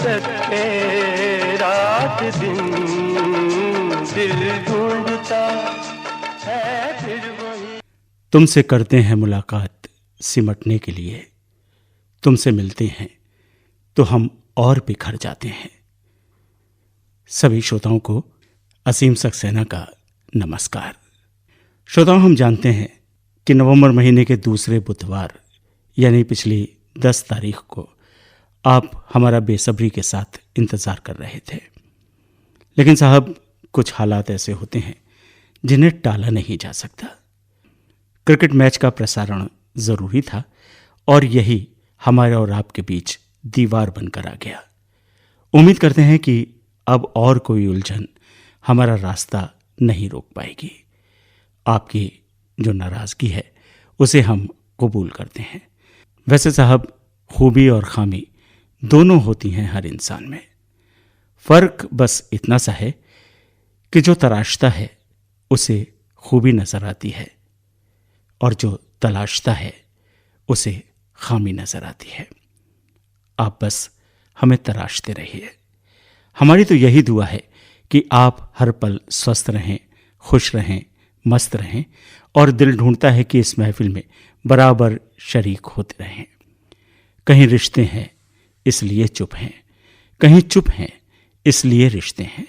सकते रात दिन, दिल ढूंढता है फिर वही। तुमसे करते हैं मुलाकात सिमटने के लिए, तुमसे मिलते हैं तो हम और बिखर जाते हैं। सभी श्रोताओं को असीम सक्सेना का नमस्कार। श्रोताओं, हम जानते हैं कि नवंबर महीने के दूसरे बुधवार यानी पिछली 10 तारीख को आप हमारा बेसब्री के साथ इंतज़ार कर रहे थे, लेकिन साहब कुछ हालात ऐसे होते हैं जिन्हें टाला नहीं जा सकता। क्रिकेट मैच का प्रसारण ज़रूरी था और यही हमारे और आपके बीच दीवार बनकर आ गया। उम्मीद करते हैं कि अब और कोई उलझन हमारा रास्ता नहीं रोक पाएगी। आपकी जो नाराज़गी है उसे हम कबूल करते हैं। वैसे साहब, खूबी और खामी दोनों होती हैं हर इंसान में। फ़र्क बस इतना सा है कि जो तराशता है उसे खूबी नज़र आती है और जो तलाशता है उसे खामी नज़र आती है। आप बस हमें तराशते रहिए। हमारी तो यही दुआ है कि आप हर पल स्वस्थ रहें, खुश रहें, मस्त रहें और दिल ढूंढता है कि इस महफिल में बराबर शरीक होते रहें। कहीं रिश्ते हैं इसलिए चुप हैं, कहीं चुप हैं इसलिए रिश्ते हैं,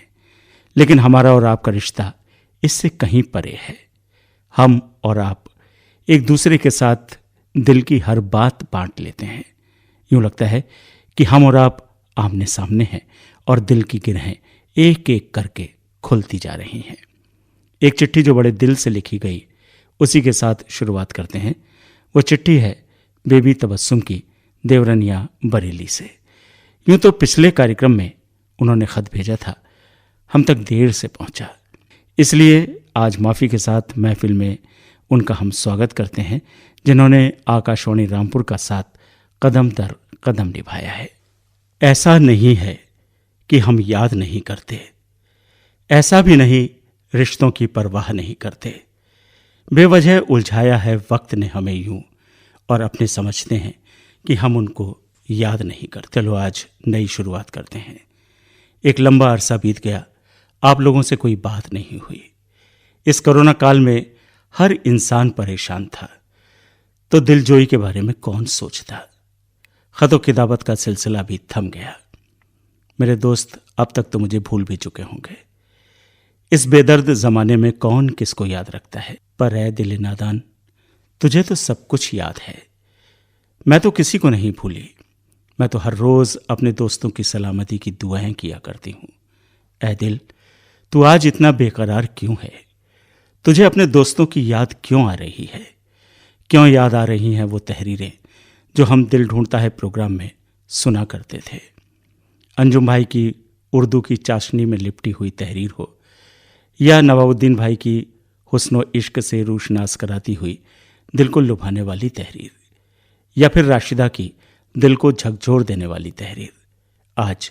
लेकिन हमारा और आपका रिश्ता इससे कहीं परे है। हम और आप एक दूसरे के साथ दिल की हर बात बांट लेते हैं। यूं लगता है कि हम और आप आमने सामने हैं और दिल की गिरहें एक एक करके खुलती जा रही हैं। एक चिट्ठी जो बड़े दिल से लिखी गई, उसी के साथ शुरुआत करते हैं। वो चिट्ठी है बेबी तबस्सुम की, देवरनिया बरेली से। यूं तो पिछले कार्यक्रम में उन्होंने खत भेजा था, हम तक देर से पहुंचा, इसलिए आज माफ़ी के साथ महफिल में उनका हम स्वागत करते हैं जिन्होंने आकाशवाणी रामपुर का साथ कदम दर कदम निभाया है। ऐसा नहीं है कि हम याद नहीं करते, ऐसा भी नहीं रिश्तों की परवाह नहीं करते। बेवजह उलझाया है वक्त ने हमें यूं, और अपने समझते हैं कि हम उनको याद नहीं करते। चलो आज नई शुरुआत करते हैं। एक लंबा अरसा बीत गया, आप लोगों से कोई बात नहीं हुई। इस कोरोना काल में हर इंसान परेशान था, तो दिलजोई के बारे में कौन सोचता। खतो किताबत का सिलसिला भी थम गया। मेरे दोस्त अब तक तो मुझे भूल भी चुके होंगे। इस बेदर्द जमाने में कौन किसको याद रखता है, पर ऐ दिल नादान, तुझे तो सब कुछ याद है। मैं तो किसी को नहीं भूली, मैं तो हर रोज अपने दोस्तों की सलामती की दुआएं किया करती हूं। ऐ दिल, तू आज इतना बेकरार क्यों है? तुझे अपने दोस्तों की याद क्यों आ रही है? क्यों याद आ रही हैं वो तहरीरें जो हम दिल ढूंढता है प्रोग्राम में सुना करते थे? अंजुम भाई की उर्दू की चाशनी में लिपटी हुई तहरीर हो, या नवाबुद्दीन भाई की हुस्न व इश्क से रूशनास कराती हुई दिल को लुभाने वाली तहरीर, या फिर राशिदा की दिल को झकझोर देने वाली तहरीर, आज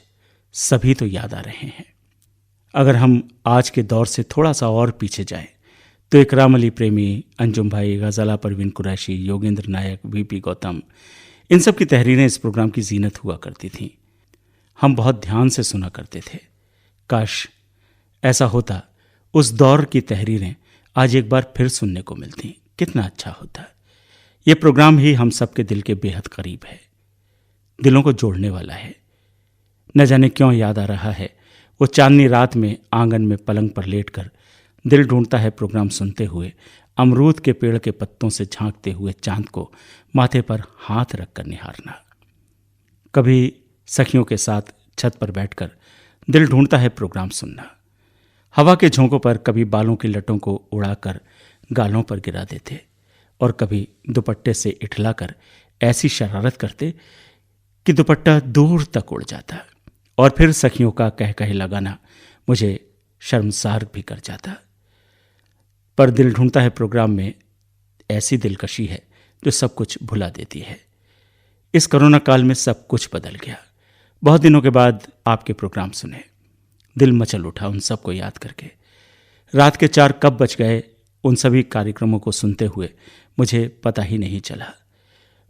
सभी तो याद आ रहे हैं। अगर हम आज के दौर से थोड़ा सा और पीछे जाएं तो इकराम अली प्रेमी, अंजुम भाई, गज़ला परवीन कुरैशी, योगेंद्र नायक, वीपी गौतम, इन सब की तहरीरें इस प्रोग्राम की जीनत हुआ करती थीं। हम बहुत ध्यान से सुना करते थे। काश ऐसा होता, उस दौर की तहरीरें आज एक बार फिर सुनने को मिलती, कितना अच्छा होता। ये प्रोग्राम ही हम सबके दिल के बेहद करीब है, दिलों को जोड़ने वाला है। न जाने क्यों याद आ रहा है वो चांदनी रात में आंगन में पलंग पर लेटकर दिल ढूंढता है प्रोग्राम सुनते हुए, अमरूद के पेड़ के पत्तों से झांकते हुए चांद को माथे पर हाथ रखकर निहारना। कभी सखियों के साथ छत पर बैठकर दिल ढूंढता है प्रोग्राम सुनना। हवा के झोंकों पर कभी बालों की लटों को उड़ाकर गालों पर गिरा देते, और कभी दुपट्टे से इठलाकर ऐसी शरारत करते कि दुपट्टा दूर तक उड़ जाता, और फिर सखियों का कह कहे लगाना मुझे शर्मसार भी कर जाता। पर दिल ढूंढता है प्रोग्राम में ऐसी दिलकशी है जो सब कुछ भुला देती है। इस कोरोना काल में सब कुछ बदल गया। बहुत दिनों के बाद आपके प्रोग्राम सुने, दिल मचल उठा उन सबको याद करके। रात के 4 कब बज गए उन सभी कार्यक्रमों को सुनते हुए मुझे पता ही नहीं चला।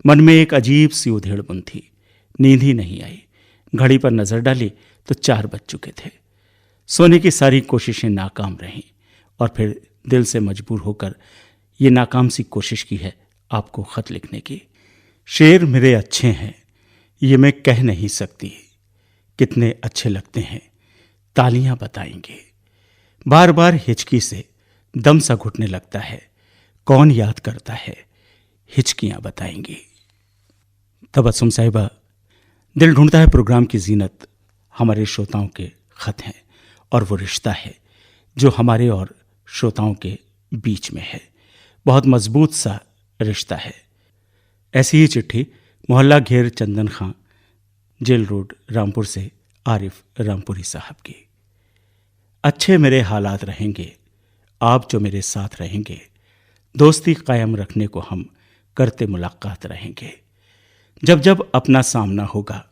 मन में एक अजीब सी उधेड़ बुन थी, नींद ही नहीं आई। घड़ी पर नजर डाली तो 4 बज चुके थे। सोने की सारी कोशिशें नाकाम रहीं और फिर दिल से मजबूर होकर ये नाकाम सी कोशिश की है आपको खत लिखने की। शेर मेरे अच्छे हैं ये मैं कह नहीं सकती, कितने अच्छे लगते हैं तालियां बताएंगे। बार बार हिचकी से दम सा घुटने लगता है, कौन याद करता है हिचकियां बताएंगी। तबस्सुम साहिबा, दिल ढूंढता है प्रोग्राम की जीनत हमारे श्रोताओं के खत हैं और वो रिश्ता है जो हमारे और श्रोताओं के बीच में है। बहुत मजबूत सा रिश्ता है। ऐसी ही चिट्ठी मोहल्ला घेर चंदन खां, जेल रोड, रामपुर से आरिफ रामपुरी साहब की। अच्छे मेरे हालात रहेंगे आप जो मेरे साथ रहेंगे, दोस्ती कायम रखने को हम करते मुलाकात रहेंगे। जब जब अपना सामना होगा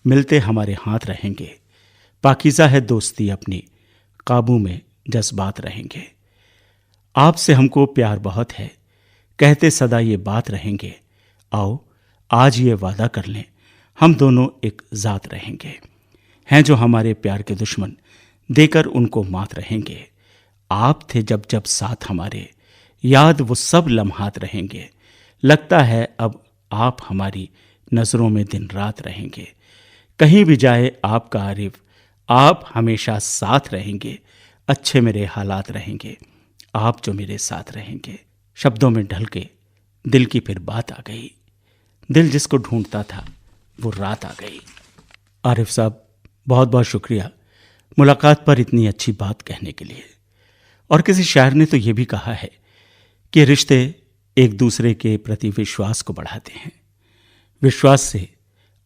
मिलते हमारे हाथ रहेंगे। पाकीज़ा है दोस्ती अपनी, काबू में जज्बात रहेंगे। आपसे हमको प्यार बहुत है, कहते सदा ये बात रहेंगे। आओ आज ये वादा कर लें हम दोनों एक ज़ात रहेंगे। हैं जो हमारे प्यार के दुश्मन, देकर उनको मात रहेंगे। आप थे जब जब साथ हमारे, याद वो सब लम्हात रहेंगे। लगता है अब आप हमारी नज़रों में दिन रात रहेंगे। कहीं भी जाए आपका आरिफ, आप हमेशा साथ रहेंगे। अच्छे मेरे हालात रहेंगे आप जो मेरे साथ रहेंगे। शब्दों में ढल के दिल की फिर बात आ गई। दिल जिसको ढूंढता था वो रात आ गई। आरिफ साहब, बहुत बहुत शुक्रिया मुलाकात पर इतनी अच्छी बात कहने के लिए। और किसी शायर ने तो ये भी कहा है कि रिश्ते एक दूसरे के प्रति विश्वास को बढ़ाते हैं। विश्वास से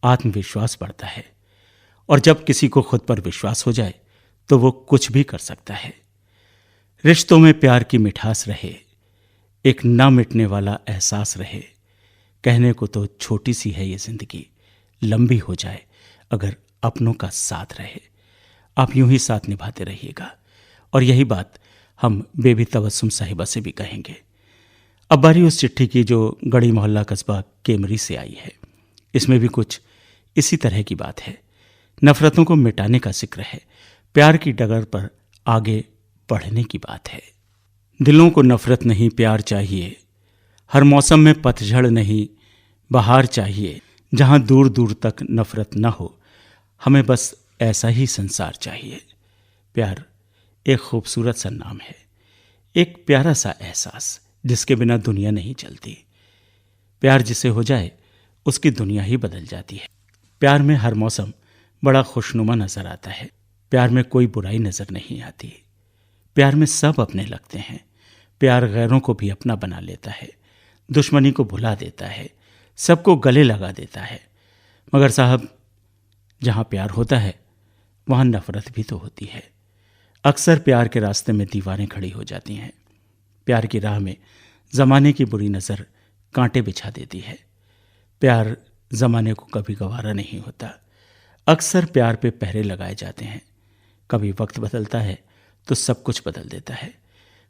आत्मविश्वास बढ़ता है और जब किसी को खुद पर विश्वास हो जाए तो वो कुछ भी कर सकता है। रिश्तों में प्यार की मिठास रहे, एक ना मिटने वाला एहसास रहे। कहने को तो छोटी सी है ये जिंदगी, लंबी हो जाए अगर अपनों का साथ रहे। आप यूं ही साथ निभाते रहिएगा और यही बात हम बेबी तबस्सुम साहिबा से भी कहेंगे। अब बारी उस चिट्ठी की जो गढ़ी मोहल्ला कस्बा केमरी से आई है। इसमें भी कुछ इसी तरह की बात है। नफरतों को मिटाने का जिक्र है, प्यार की डगर पर आगे बढ़ने की बात है। दिलों को नफरत नहीं प्यार चाहिए, हर मौसम में पतझड़ नहीं बहार चाहिए। जहां दूर दूर तक नफरत न हो, हमें बस ऐसा ही संसार चाहिए। प्यार एक खूबसूरत सा नाम है, एक प्यारा सा एहसास जिसके बिना दुनिया नहीं चलती। प्यार जिसे हो जाए उसकी दुनिया ही बदल जाती है। प्यार में हर मौसम बड़ा खुशनुमा नजर आता है। प्यार में कोई बुराई नजर नहीं आती। प्यार में सब अपने लगते हैं। प्यार गैरों को भी अपना बना लेता है, दुश्मनी को भुला देता है, सबको गले लगा देता है। मगर साहब, जहां प्यार होता है वहां नफरत भी तो होती है। अक्सर प्यार के रास्ते में दीवारें खड़ी हो जाती हैं। प्यार की राह में ज़माने की बुरी नज़र कांटे बिछा देती है। प्यार ज़माने को कभी गवारा नहीं होता। अक्सर प्यार पे पहरे लगाए जाते हैं। कभी वक्त बदलता है तो सब कुछ बदल देता है।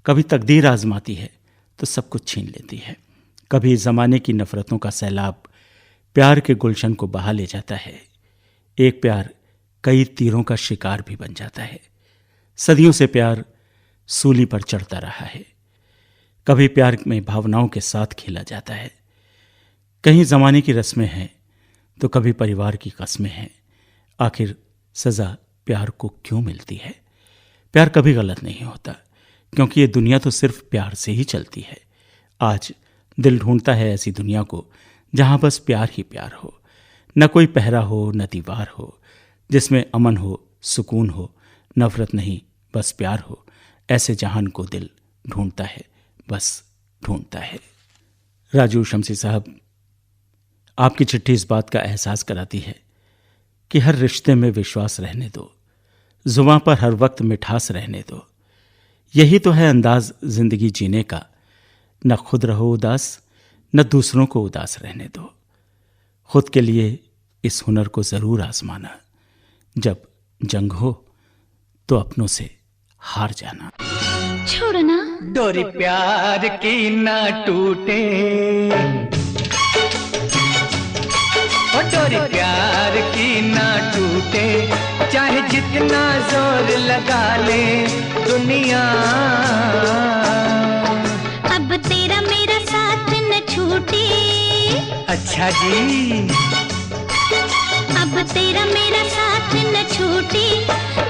कभी तकदीर आजमाती है तो सब कुछ छीन लेती है। कभी ज़माने की नफ़रतों का सैलाब प्यार के गुलशन को बहा ले जाता है। एक प्यार कई तीरों का शिकार भी बन जाता है। सदियों से प्यार सूली पर चढ़ता रहा है। कभी प्यार में भावनाओं के साथ खेला जाता है। कहीं ज़माने की रस्में हैं तो कभी परिवार की कस्में हैं। आखिर सज़ा प्यार को क्यों मिलती है? प्यार कभी गलत नहीं होता, क्योंकि ये दुनिया तो सिर्फ प्यार से ही चलती है। आज दिल ढूंढता है ऐसी दुनिया को जहां बस प्यार ही प्यार हो, न कोई पहरा हो न दीवार हो, जिसमें अमन हो, सुकून हो, नफरत नहीं बस प्यार हो। ऐसे जहान को दिल ढूंढता है, बस ढूंढता है। राजू शमसी साहब, आपकी चिट्ठी इस बात का एहसास कराती है कि हर रिश्ते में विश्वास रहने दो, जुबां पर हर वक्त मिठास रहने दो। यही तो है अंदाज जिंदगी जीने का। न खुद रहो उदास, न दूसरों को उदास रहने दो। खुद के लिए इस हुनर को जरूर आजमाना। जब जंग हो तो अपनों से हार जाना। छोड़ो ना डोरी प्यार की ना टूटे, ओ डोरी प्यार की ना टूटे, चाहे जितना जोर लगा ले दुनिया। अब तेरा मेरा साथ न छूटे। अच्छा जी। अब तेरा मेरा साथ न छूटे,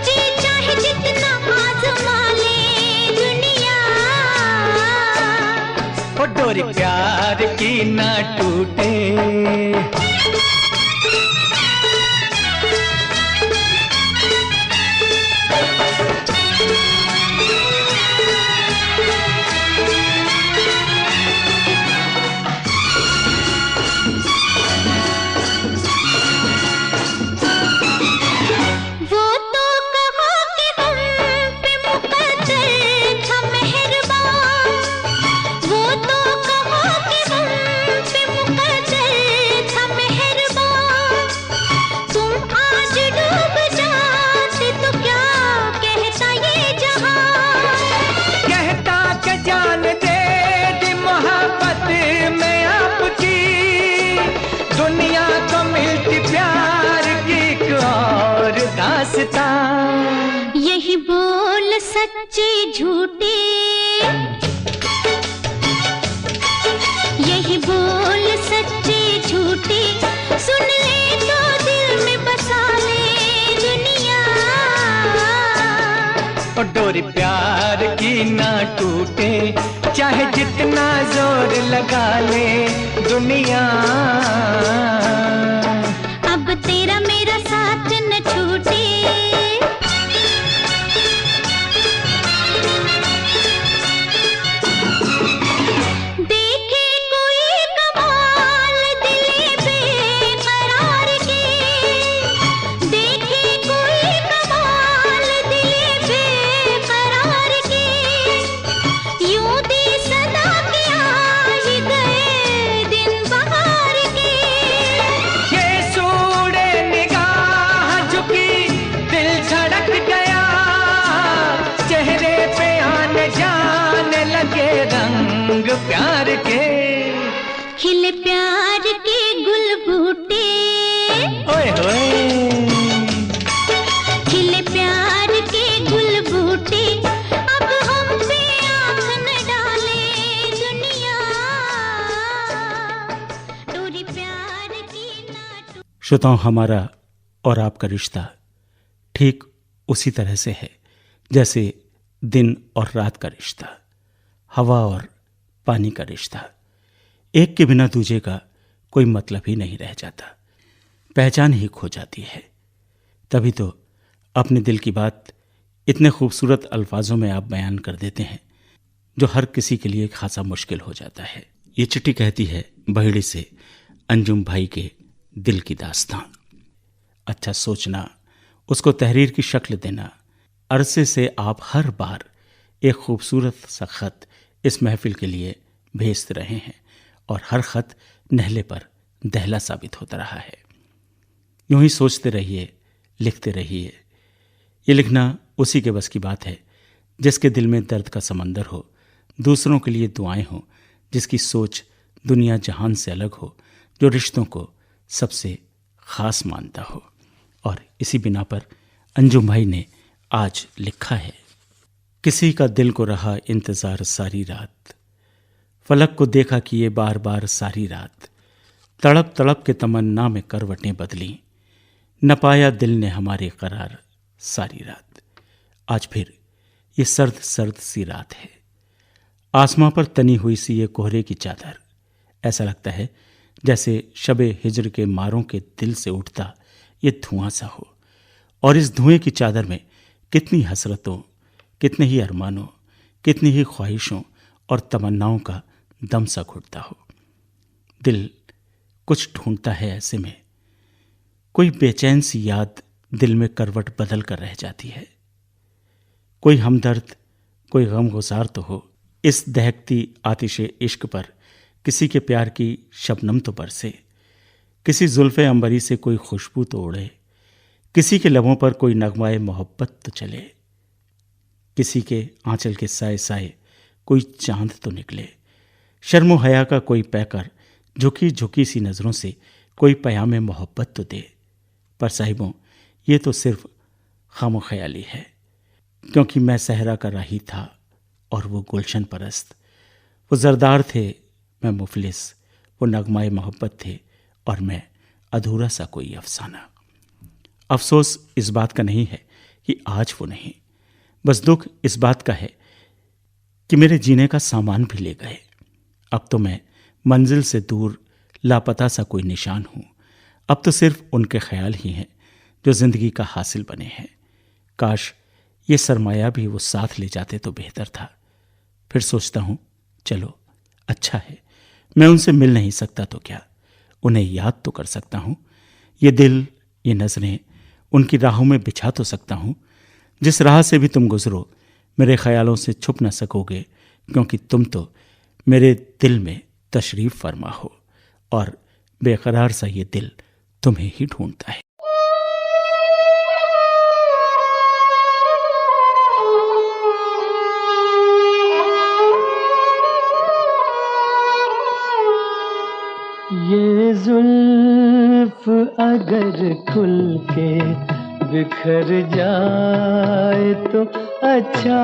जी चाहे जितना आजमा ले दुनिया। ओ डोरी प्यार की ना टूटे। यही बोल सच्चे झूठे, यही बोल सच्चे झूठे, सुन ले तो दिल में बसा ले दुनिया। और डोरी प्यार की ना टूटे, चाहे जितना जोर लगा ले दुनिया। अब तेरा मेरा साथ न छूटे। प्यार के खिले प्यार के गुल बूटे, ओए होए खिले प्यार के गुल बूटे, अब हम पे आँख न डाले दुनिया। डोरी प्यार की ना। श्रोताओं, हमारा और आपका रिश्ता ठीक उसी तरह से है जैसे दिन और रात का रिश्ता, हवा और पानी का रिश्ता। एक के बिना दूजे का कोई मतलब ही नहीं रह जाता, पहचान ही खो जाती है। तभी तो अपने दिल की बात इतने खूबसूरत अल्फाजों में आप बयान कर देते हैं जो हर किसी के लिए खासा मुश्किल हो जाता है। ये चिट्ठी कहती है बहेड़ी से अंजुम भाई के दिल की दास्तां। अच्छा सोचना, उसको तहरीर की शक्ल देना, अरसे से आप हर बार एक खूबसूरत सा खत इस महफिल के लिए भेजते रहे हैं और हर खत नहले पर दहला साबित होता रहा है। यूं ही सोचते रहिए, लिखते रहिए। ये लिखना उसी के बस की बात है जिसके दिल में दर्द का समंदर हो, दूसरों के लिए दुआएं हो, जिसकी सोच दुनिया जहान से अलग हो, जो रिश्तों को सबसे खास मानता हो। और इसी बिना पर अंजुम भाई ने आज लिखा है, किसी का दिल को रहा इंतज़ार सारी रात, फलक को देखा कि ये बार बार सारी रात, तड़प तड़प के तमन्ना में करवटें बदली, न पाया दिल ने हमारे करार सारी रात। आज फिर ये सर्द सर्द सी रात है, आसमां पर तनी हुई सी ये कोहरे की चादर। ऐसा लगता है जैसे शबे हिजर के मारों के दिल से उठता ये धुआं सा हो, और इस धुएं की चादर में कितनी हसरतों, कितने ही अरमानों, कितनी ही ख्वाहिशों और तमन्नाओं का दम सा घुटता हो। दिल कुछ ढूंढता है ऐसे में, कोई बेचैन सी याद दिल में करवट बदल कर रह जाती है। कोई हमदर्द, कोई गमगुसार तो हो, इस दहकती आतिशे इश्क पर किसी के प्यार की शबनम तो बरसे, किसी जुल्फ़े अंबरी से कोई खुशबू तो उड़े, किसी के लबों पर कोई नगमाए मोहब्बत तो चले, किसी के आंचल के साए साए कोई चांद तो निकले, शर्मो हया का कोई पैकर झुकी झुकी सी नज़रों से कोई पयामे मोहब्बत तो दे। पर साहिबों, ये तो सिर्फ खामोख्याली है, क्योंकि मैं सहरा का राही था और वो गुलशन परस्त। वो जरदार थे, मैं मुफलिस। वो नगमाए मोहब्बत थे और मैं अधूरा सा कोई अफसाना। अफसोस इस बात का नहीं है कि आज वो नहीं, बस दुख इस बात का है कि मेरे जीने का सामान भी ले गए। अब तो मैं मंजिल से दूर लापता सा कोई निशान हूँ। अब तो सिर्फ उनके ख्याल ही हैं जो ज़िंदगी का हासिल बने हैं। काश ये सरमाया भी वो साथ ले जाते तो बेहतर था। फिर सोचता हूँ, चलो अच्छा है, मैं उनसे मिल नहीं सकता तो क्या, उन्हें याद तो कर सकता हूँ। ये दिल, ये नज़रें उनकी राहों में बिछा तो सकता हूँ। जिस राह से भी तुम गुजरो, मेरे ख्यालों से छुप न सकोगे, क्योंकि तुम तो मेरे दिल में तशरीफ़ फरमा हो और बेकरार सा ये दिल तुम्हें ही ढूंढता है। ये जुल्फ अगर खुल के बिखर जाए तो अच्छा,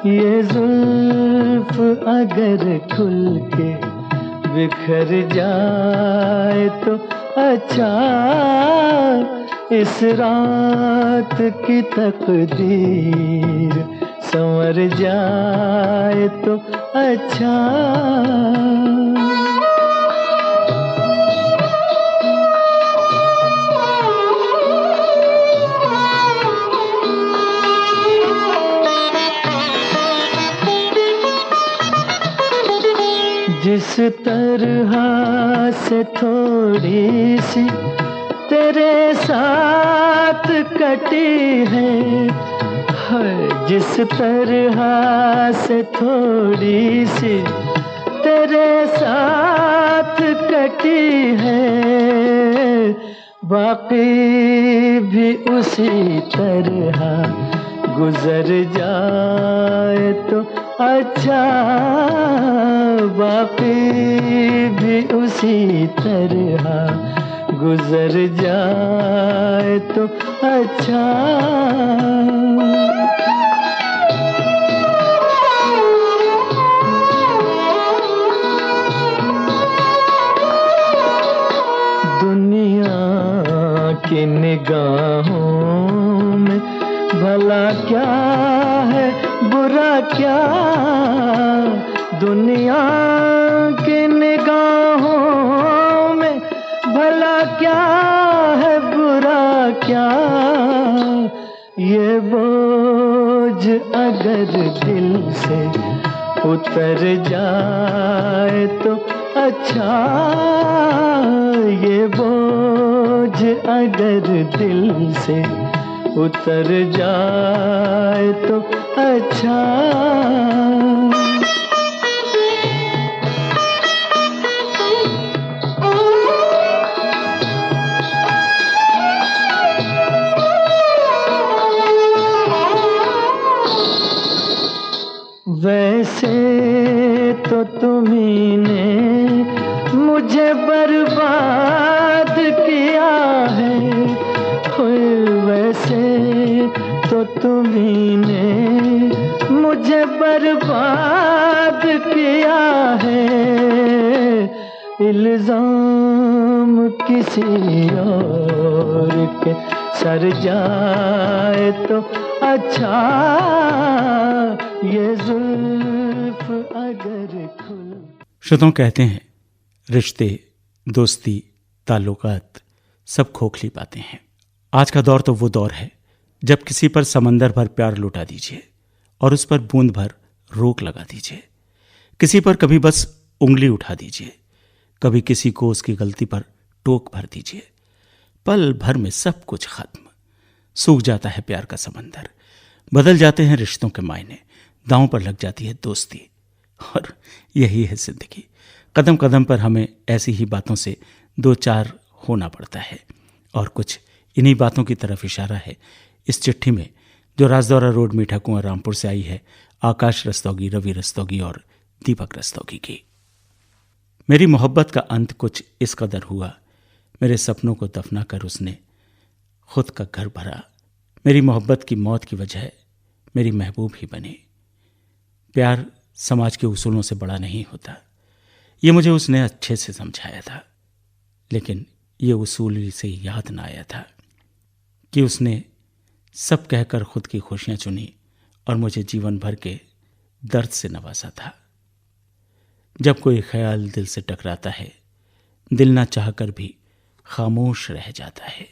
ये जुल्फ अगर खुल के बिखर जाए तो अच्छा, इस रात की तकदीर संवर जाए तो अच्छा। जिस तरह से थोड़ी सी तेरे साथ कटी है, जिस तरह से थोड़ी सी तेरे साथ कटी है, बाकी भी उसी तरह गुजर जाए तो अच्छा, बाकी भी उसी तरह गुजर जाए तो अच्छा। दुनिया की निगाहों में भला क्या है, बुरा क्या, दुनिया की निगाहों में भला क्या है, बुरा क्या, ये बोझ अगर दिल से उतर जाए तो अच्छा, ये बोझ अगर दिल से उतर जाए तो अच्छा। वैसे तो तुम्ही ने मुझे बर्बाद किया है, वैसे तो तुम्ही ने मुझे बर्बाद किया है, इल्जाम किसी और के सर जाए तो अच्छा, ये जुल्फ अगर खुल। श्रोताओं, कहते हैं रिश्ते, दोस्ती, ताल्लुकात सब खोखली बातें हैं। आज का दौर तो वो दौर है जब किसी पर समंदर भर प्यार लुटा दीजिए और उस पर बूंद भर रोक लगा दीजिए। किसी पर कभी बस उंगली उठा दीजिए, कभी किसी को उसकी गलती पर टोक भर दीजिए। पल भर में सब कुछ खत्म, सूख जाता है प्यार का समंदर, बदल जाते हैं रिश्तों के मायने, दांव पर लग जाती है दोस्ती। और यही है जिंदगी। कदम कदम पर हमें ऐसी ही बातों से दो चार होना पड़ता है, और कुछ इन्हीं बातों की तरफ इशारा है इस चिट्ठी में जो राजदौरा रोड, मीठा कुआं, रामपुर से आई है आकाश रस्तोगी, रवि रस्तोगी और दीपक रस्तोगी की। मेरी मोहब्बत का अंत कुछ इस कदर हुआ, मेरे सपनों को दफना कर उसने खुद का घर भरा। मेरी मोहब्बत की मौत की वजह मेरी महबूब ही बनी। प्यार समाज के उसूलों से बड़ा नहीं होता, ये मुझे उसने अच्छे से समझाया था। लेकिन ये उसूल इसे याद ना आया था कि उसने सब कहकर खुद की खुशियां चुनी और मुझे जीवन भर के दर्द से नवाजा था। जब कोई ख्याल दिल से टकराता है, दिल ना चाहकर भी खामोश रह जाता है।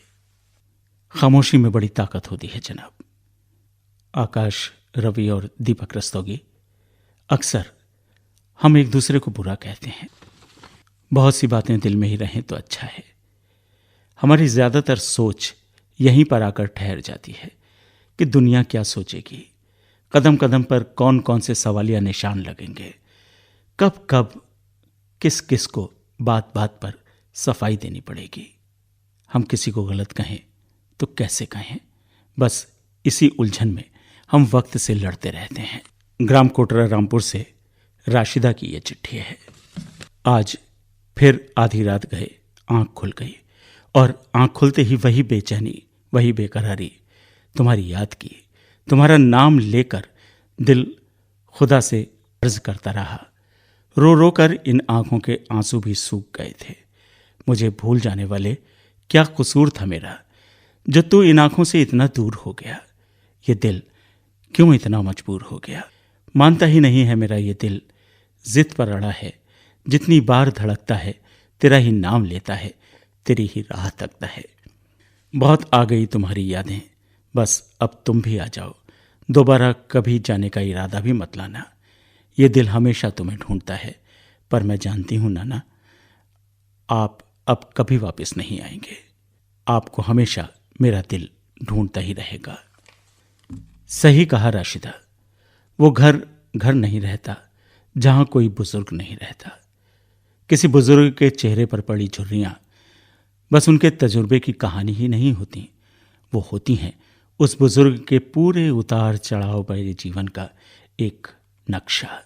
खामोशी में बड़ी ताकत होती है जनाब। आकाश, रवि और दीपक रस्तोगी, अक्सर हम एक दूसरे को बुरा कहते हैं। बहुत सी बातें दिल में ही रहें तो अच्छा है। हमारी ज्यादातर सोच यहीं पर आकर ठहर जाती है कि दुनिया क्या सोचेगी, कदम कदम पर कौन कौन से सवालिया निशान लगेंगे, कब कब किस किस को बात बात पर सफाई देनी पड़ेगी, हम किसी को गलत कहें तो कैसे कहें। बस इसी उलझन में हम वक्त से लड़ते रहते हैं। ग्राम कोटरा रामपुर से राशिदा की ये चिट्ठी है। आज फिर आधी रात गए, आंख खुल गई और आंख खुलते ही वही बेचैनी, वही बेकरारी, तुम्हारी याद की, तुम्हारा नाम लेकर दिल खुदा से अर्ज करता रहा। रो रो कर इन आंखों के आंसू भी सूख गए थे। मुझे भूल जाने वाले क्या कसूर था मेरा, जो तू इन आंखों से इतना दूर हो गया। ये दिल क्यों इतना मजबूर हो गया। मानता ही नहीं है मेरा ये दिल, जिद पर अड़ा है। जितनी बार धड़कता है तेरा ही नाम लेता है, तेरी ही राह तकता है। बहुत आ गई तुम्हारी यादें, बस अब तुम भी आ जाओ। दोबारा कभी जाने का इरादा भी मत लाना। ये दिल हमेशा तुम्हें ढूंढता है, पर मैं जानती हूं नाना, आप अब कभी वापस नहीं आएंगे। आपको हमेशा मेरा दिल ढूंढता ही रहेगा। सही कहा राशिदा, वो घर घर नहीं रहता जहां कोई बुजुर्ग नहीं रहता। किसी बुजुर्ग के चेहरे पर पड़ी झुर्रियां बस उनके तजुर्बे की कहानी ही नहीं होती, वो होती हैं उस बुजुर्ग के पूरे उतार चढ़ाव भरे जीवन का एक नक्शा।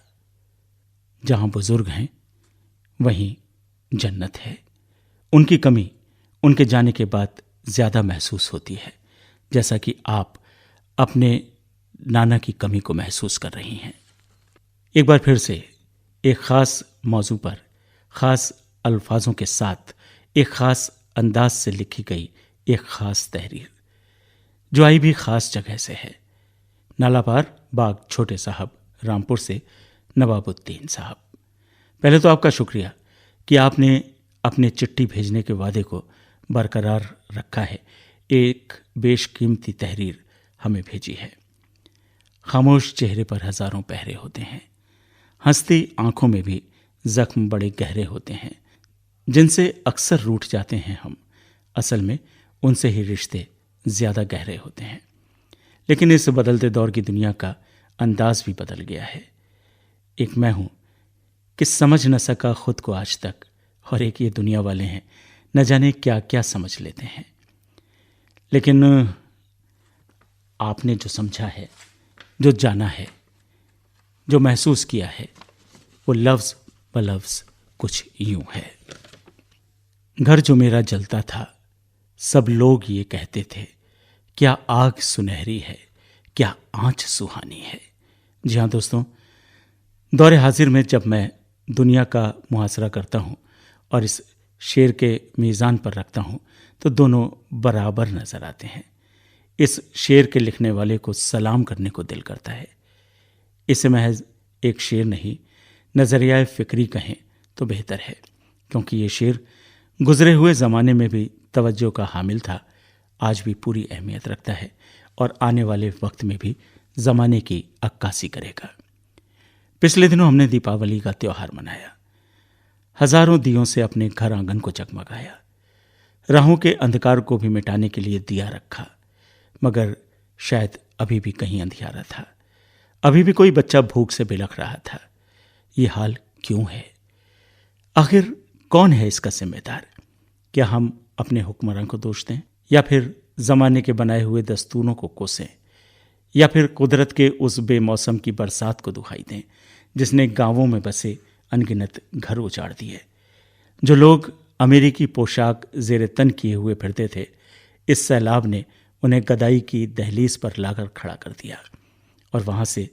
जहां बुजुर्ग हैं वहीं जन्नत है। उनकी कमी उनके जाने के बाद ज्यादा महसूस होती है, जैसा कि आप अपने नाना की कमी को महसूस कर रही हैं। एक बार फिर से एक खास मौजू पर खास अल्फाजों के साथ एक खास अंदाज से लिखी गई एक खास तहरीर, जो आई भी खास जगह से है। नालापार बाग छोटे साहब, रामपुर से नवाबुद्दीन साहब। पहले तो आपका शुक्रिया कि आपने अपने चिट्ठी भेजने के वादे को बरकरार रखा है। एक बेशकीमती तहरीर हमें भेजी है। खामोश चेहरे पर हजारों पहरे होते हैं, हंसती आंखों में भी जख्म बड़े गहरे होते हैं, जिनसे अक्सर रूठ जाते हैं हम। असल में उनसे ही रिश्ते ज्यादा गहरे होते हैं। लेकिन इस बदलते दौर की दुनिया का अंदाज भी बदल गया है। एक मैं हूं कि समझ न सका खुद को आज तक, और एक ये दुनिया वाले हैं न जाने क्या क्या समझ लेते हैं। लेकिन आपने जो समझा है, जो जाना है, जो महसूस किया है, वो लफ्ज ब लफ्ज कुछ यूं है। घर जो मेरा जलता था, सब लोग ये कहते थे, क्या आग सुनहरी है, क्या आंच सुहानी है। जी हाँ दोस्तों, दौरे हाजिर में जब मैं दुनिया का मुहासरा करता हूँ और इस शेर के मीज़ान पर रखता हूँ, तो दोनों बराबर नजर आते हैं। इस शेर के लिखने वाले को सलाम करने को दिल करता है। इसे महज एक शेर नहीं, नज़रिया फ़िक्री कहें तो बेहतर है, क्योंकि ये शेर गुजरे हुए ज़माने में भी तवज्जो का हामिल था, आज भी पूरी अहमियत रखता है और आने वाले वक्त में भी ज़माने की अक्कासी करेगा। पिछले दिनों हमने दीपावली का त्यौहार मनाया। हजारों दियों से अपने घर आंगन को जगमगाया, राहों के अंधकार को भी मिटाने के लिए दिया रखा। मगर शायद अभी भी कहीं अंधियारा था, अभी भी कोई बच्चा भूख से बिलख रहा था। ये हाल क्यों है? आखिर कौन है इसका जिम्मेदार? क्या हम अपने हुक्मरान को दोष दें, या फिर जमाने के बनाए हुए दस्तूरों को कोसें, या फिर कुदरत के उस बेमौसम की बरसात को दुहाई दें जिसने गांवों में बसे अनगिनत घर उजाड़ दिए, जो लोग अमेरिकी पोशाक जेर तन किए हुए फिरते थे। इस सैलाब ने उन्हें गदाई की दहलीज पर लाकर खड़ा कर दिया और वहां से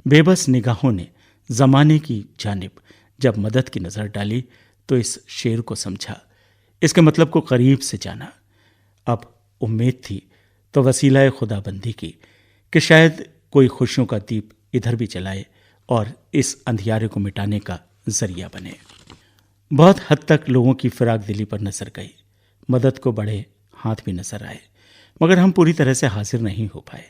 बेबस निगाहों ने जमाने की जानिब जब मदद की नज़र डाली तो इस शेर को समझा, इसके मतलब को करीब से जाना। अब उम्मीद थी तो वसीला खुदाबंदी की कि शायद कोई खुशियों का दीप इधर भी जलाए और इस अंधियारे को मिटाने का जरिया बने। बहुत हद तक लोगों की फिराक दिली पर नजर गई, मदद को बड़े हाथ भी नजर आए, मगर हम पूरी तरह से हाजिर नहीं हो पाए।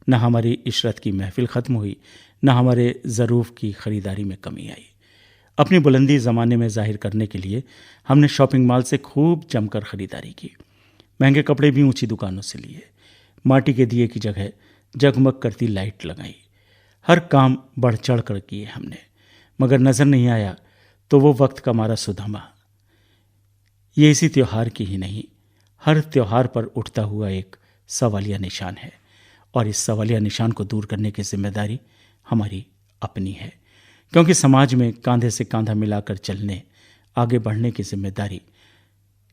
न हमारी इशरत की महफिल ख़त्म हुई, न हमारे ज़रूफ़ की ख़रीदारी में कमी आई। अपनी बुलंदी ज़माने में जाहिर करने के लिए हमने शॉपिंग मॉल से खूब जमकर ख़रीदारी की। महंगे कपड़े भी ऊंची दुकानों से लिए, माटी के दिए की जगह जगमग करती लाइट लगाई। हर काम बढ़ चढ़ कर किए हमने, मगर नज़र नहीं आया तो वो वक्त का मारा सुदामा। ये इसी त्यौहार की ही नहीं, हर त्यौहार पर उठता हुआ एक सवालिया निशान है, और इस सवालिया निशान को दूर करने की जिम्मेदारी हमारी अपनी है, क्योंकि समाज में कांधे से कांधा मिलाकर चलने, आगे बढ़ने की जिम्मेदारी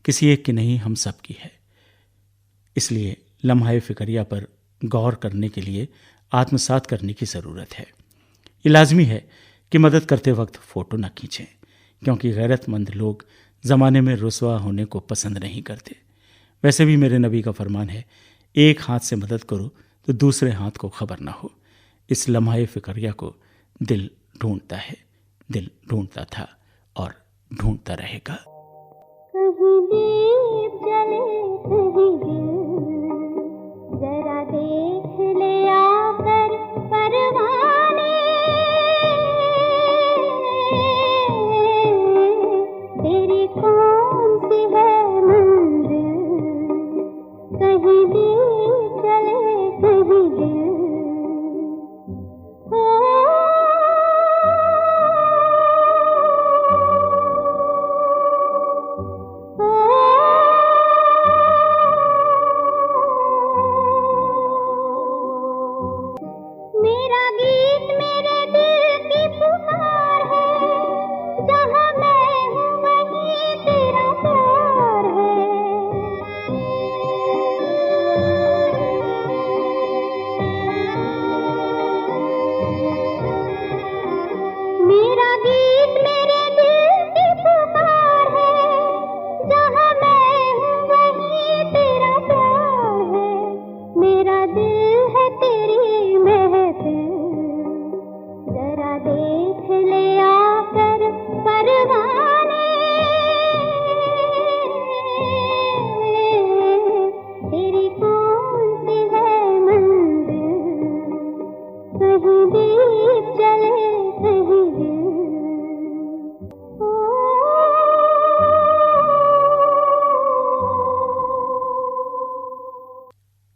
किसी एक की नहीं, हम सब की है। इसलिए लम्हा फिक्रिया पर गौर करने के लिए आत्मसात करने की ज़रूरत है। ये लाजमी है कि मदद करते वक्त फ़ोटो न खींचें, क्योंकि गैरतमंद लोग ज़माने में रुसवा होने को पसंद नहीं करते। वैसे भी मेरे नबी का फरमान है, एक हाथ से मदद करो तो दूसरे हाथ को खबर ना हो। इस लम्हा फिक्रिया को दिल ढूंढता है, दिल ढूंढता था और ढूंढता रहेगा। कहीं दीप जले कहीं दिल, जरा देख ले आकर परवाने, तेरी कौन सी है मंजिल, कहीं दीप जले कहीं दिल। मेरा गीत मेरे दिल की पुकार है, जहाँ मैं हूँ वहीं तेरा प्यार है। मेरा गीत मेरे दिल की पुकार है, जहाँ मैं हूँ वहीं तेरा प्यार है। मेरा दिल है तेरी महफिल, जरा देख ले आकर परवाने, तेरी कौन सी है मंजिल, कहीं दीप जले कहीं दिल।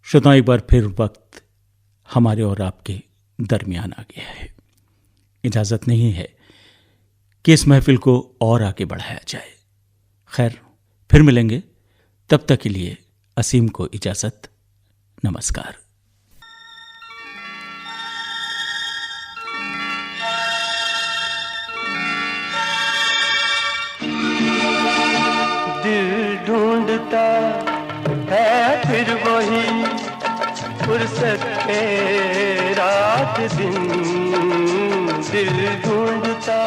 श्रोताओं, एक बार फिर वक्त हमारे और आपके दरमियान आ गया है। इजाज़त नहीं है कि इस महफिल को और आगे बढ़ाया जाए। खैर, फिर मिलेंगे, तब तक के लिए असीम को इजाज़त। नमस्कार। दिल ढूंढता है फिर वही फुर्सत पे रात दिन, दिल ढूंढता